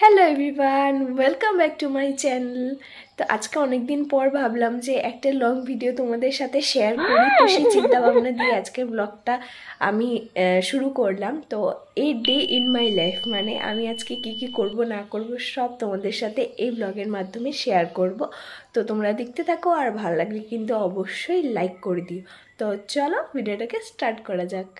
Hello everyone, welcome back to my channel. তো আজকে অনেক দিন পর ভাবলাম যে একটা লং ভিডিও তোমাদের সাথে শেয়ার করি। তো সেই চিন্তা ভাবনা দিয়ে আজকের ব্লগটা আমি শুরু করলাম। তো এই ডে ইন মাই লাইফ, মানে আমি আজকে কি কি করব না করব সব তোমাদের সাথে এই ব্লগের মাধ্যমে শেয়ার করব। তো তোমরা দেখতে থাকো, আর ভালো লাগলে কিন্তু অবশ্যই লাইক করে দিও। তো চলো ভিডিওটাকে স্টার্ট করা যাক।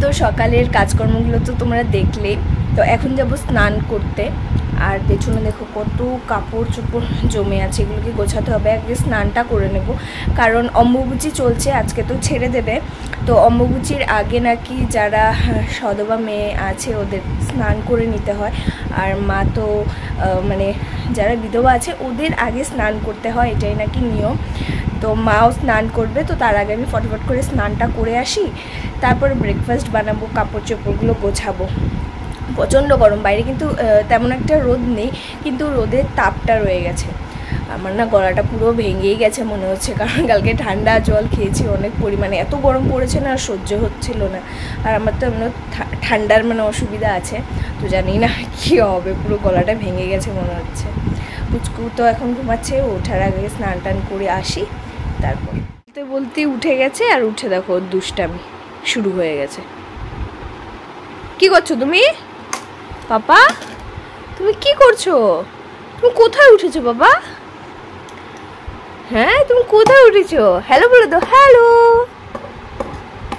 তো সকালের কাজকর্মগুলো তো তোমরা দেখলে। তো এখন যাব স্নান করতে। আর পেছনে দেখো কত কাপড় চোপড় জমে আছে, এগুলোকে গোছাতে হবে। আগে স্নানটা করে নেব, কারণ অম্বুবাচী চলছে, আজকে তো ছেড়ে দেবে। তো অম্বুবাচীর আগে নাকি যারা সধবা মেয়ে আছে ওদের স্নান করে নিতে হয়। আর মা তো মানে যারা বিধবা আছে ওদের আগে স্নান করতে হয়, এটাই নাকি নিয়ম। তো মাও স্নান করবে, তো তার আগে আমি ফটাফট করে স্নানটা করে আসি, তারপরে ব্রেকফাস্ট বানাবো, কাপড় চোপড়গুলো গোছাবো। প্রচণ্ড গরম বাইরে, কিন্তু তেমন একটা রোদ নেই, কিন্তু রোদের তাপটা রয়ে গেছে। আমার না গলাটা পুরো ভেঙেই গেছে মনে হচ্ছে, কারণ কালকে ঠান্ডা জল খেয়েছি অনেক পরিমাণে, এত গরম পড়েছে না, সহ্য হচ্ছিল না। আর আমার তো এমন ঠান্ডার মানে অসুবিধা আছে, তো জানি না কী হবে, পুরো গলাটা ভেঙে গেছে মনে হচ্ছে। পুচকু তো এখন ঘুমাচ্ছে, ওঠার আগে স্নান টান করে আসি, তারপর বলতে বলতে উঠে গেছে। আর উঠে দেখো দুষ্টামি শুরু হয়ে গেছে। কি করছো তুমি পাপা? তুমি কি করছো? তুমি কোথায় উঠেছো বাবা? হ্যাঁ, তুমি কোথায় উঠেছো? হ্যালো বলে দাও, হ্যালো।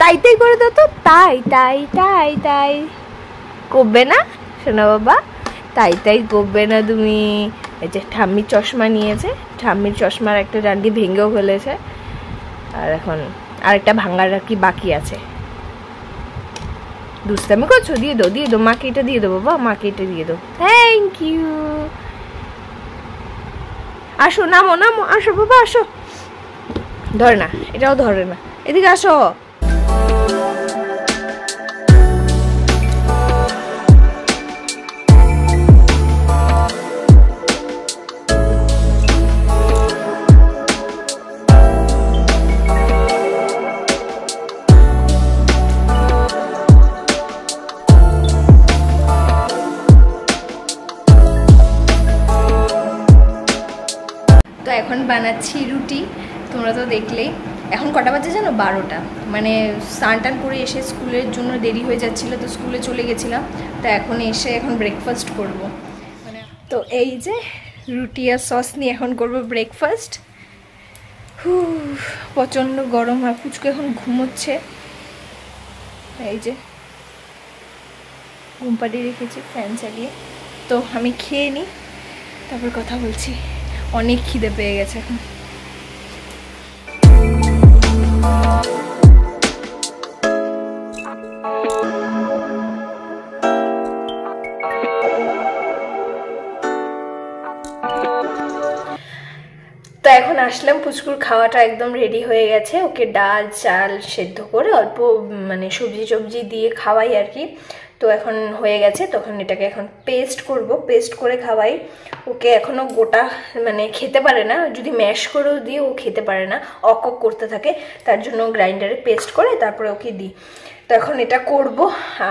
তাই তাই করে দাও তো, তাই তাই তাই তাই করবে না শোনা বাবা, তাই তাই করবে না তুমি। এই যে ঠাম্মির চশমা নিয়েছে, ঠাম্মির চশমার একটা ডান্ডি ভেঙেও ফেলেছে, আর এখন আরেকটা ভাঙার আর কি বাকি আছে। দুষ্টামি করছো? দিয়ে দাও, দিয়ে দাও, মাকে এটা দিয়ে দাও বাবা, মাকে এটা দিয়ে দাও। Thank you. আসো, নামো নামো, আসো বাবা আসো। ধরে না, এটাও ধরে না, এদিকে আসো। তো এখন বানাচ্ছি রুটি, তোমরা তো দেখলেই। এখন কটা বাজে জানো? 12টা। মানে স্নান টান করে এসে স্কুলের জন্য দেরি হয়ে যাচ্ছিলো, তো স্কুলে চলে গেছিলাম। তো এখন এসে এখন ব্রেকফাস্ট করব। মানে তো এই যে রুটি আর সস নিয়ে এখন করব ব্রেকফাস্ট। প্রচণ্ড গরম, আর পুচকু এখন ঘুমোচ্ছে। এই যে ঘুম পাড়িয়ে রেখেছি ফ্যান চালিয়ে। তো আমি খেয়ে নিই, তারপর কথা বলছি। অনেক খিদে পেয়ে গেছে এখন। তো এখন আসলাম, পুচকুর খাওয়াটা একদম রেডি হয়ে গেছে। ওকে ডাল চাল সেদ্ধ করে অল্প মানে সবজি টবজি দিয়ে খাওয়াই আর কি। তো এখন হয়ে গেছে, তখন এটাকে এখন পেস্ট করব, পেস্ট করে খাওয়াই ওকে। এখনও গোটা মানে খেতে পারে না, যদি ম্যাশ করেও দিই ও খেতে পারে না, অক করতে থাকে। তার জন্য গ্রাইন্ডারে পেস্ট করে তারপরে ওকে দিই। তো এখন এটা করব।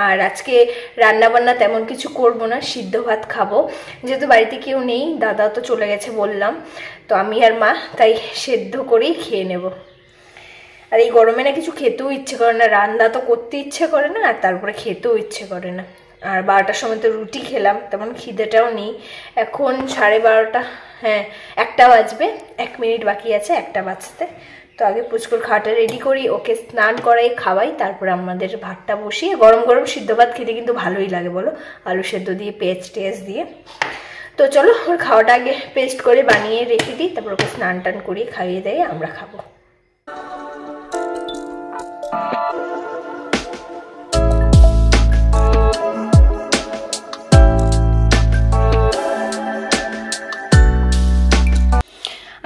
আর আজকে রান্নাবান্না তেমন কিছু করব না, সিদ্ধ ভাত খাবো, যেহেতু বাড়িতে কেউ নেই, দাদা তো চলে গেছে বললাম। তো আমি আর মা তাই সেদ্ধ করেই খেয়ে নেব। আর এই গরমে না কিছু খেতেও ইচ্ছে করে না, রান্না তো করতে ইচ্ছে করে না, আর তারপরে খেতেও ইচ্ছে করে না। আর 12টার সময় তো রুটি খেলাম, তেমন খিদেটাও নেই। এখন 12:30, হ্যাঁ 1টা বাজবে, 1 মিনিট বাকি আছে 1টা বাজতে। তো তো আগে পুচকুর খাওয়াটা রেডি করি, ওকে স্নান করাই, খাওয়াই, তারপরে আমাদের ভাতটা বসিয়ে গরম গরম সিদ্ধ ভাত খেতে কিন্তু ভালোই লাগে বলো, আলু সেদ্ধ দিয়ে পেঁয়াজ টেয়াজ দিয়ে। তো চলো ওর খাওয়াটা আগে পেস্ট করে বানিয়ে রেখে দিই, তারপর ওকে স্নান টান করিয়ে খাইয়ে দিয়ে আমরা খাবো।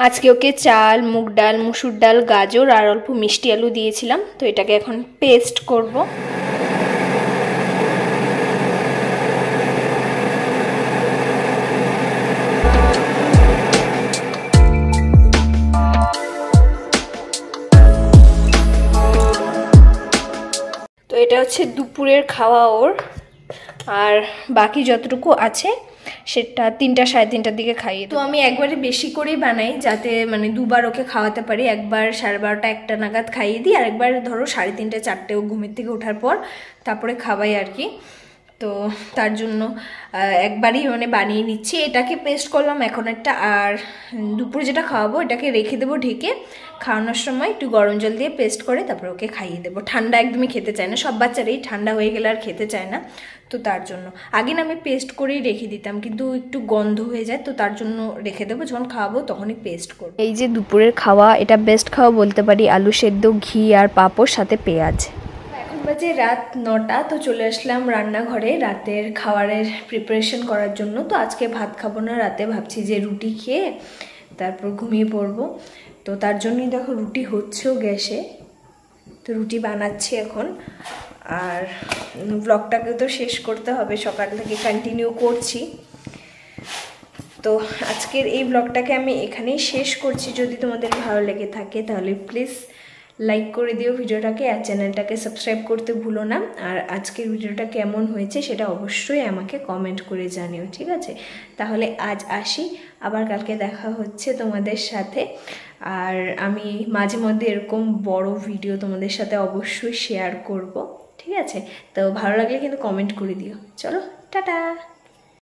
আজকে ওকে চাল, মুগ ডাল, মুসুর ডাল, গাজর আর অল্প মিষ্টি আলু দিয়েছিলাম। তো এটাকে এখন পেস্ট করব। তো এটা হচ্ছে দুপুরের খাওয়া ওর, আর বাকি যতটুকু আছে সেটা 3টা সাড়ে 3টার দিকে খাইয়ে। তো আমি একবারে বেশি করেই বানাই, যাতে মানে দুবার ওকে খাওয়াতে পারি। একবার 12:30 1টা নাগাদ খাইয়ে দিই, আর একবার ধরো 3:30 4টে ও ঘুমের থেকে ওঠার পর তারপরে খাওয়াই আর কি। তো তার জন্য একবারই মানে বানিয়ে নিচ্ছি। এটাকে পেস্ট করলাম এখন একটা, আর দুপুরে যেটা খাওয়াবো এটাকে রেখে দেবো ঢেকে, খাওয়ানোর সময় একটু গরম জল দিয়ে পেস্ট করে তারপরে ওকে খাইয়ে দেবো। ঠান্ডা একদমই খেতে চায় না, সব বাচ্চারাই ঠান্ডা হয়ে গেলে আর খেতে চায় না। তো তার জন্য আগে না আমি পেস্ট করেই রেখে দিতাম, কিন্তু একটু গন্ধ হয়ে যায়, তো তার জন্য রেখে দেবো, যখন খাওয়াবো তখনই পেস্ট করবো। এই যে দুপুরের খাওয়া, এটা বেস্ট খাওয়া বলতে পারি, আলু সেদ্ধ, ঘি আর পাঁপড় সাথে পেঁয়াজ। এখন বাজে রাত 9টা। তো চলে আসলাম রান্নাঘরে রাতের খাবারের প্রিপারেশন করার জন্য। তো আজকে ভাত খাবো না রাতে, ভাবছি যে রুটি খেয়ে তারপর ঘুমিয়ে পড়বো। তো তার জন্যই দেখো রুটি হচ্ছেও গ্যাসে, তো রুটি বানাচ্ছি এখন। আর ব্লগটাকে তো শেষ করতে হবে, সকাল থেকে কন্টিনিউ করছি। তো আজকের এই ব্লগটাকে আমি এখানেই শেষ করছি। যদি তোমাদের ভালো লেগে থাকে তাহলে প্লিজ লাইক করে দিও ভিডিওটাকে, আর চ্যানেলটাকে সাবস্ক্রাইব করতে ভুলো না। আর আজকের ভিডিওটা কেমন হয়েছে সেটা অবশ্যই আমাকে কমেন্ট করে জানিও, ঠিক আছে? তাহলে আজ আসি, আবার কালকে দেখা হচ্ছে তোমাদের সাথে। আর আমি মাঝে মধ্যে এরকম বড় ভিডিও তোমাদের সাথে অবশ্যই শেয়ার করব, ঠিক আছে? তো ভালো লাগলে কিন্তু কমেন্ট করে দিও। চলো টাটা।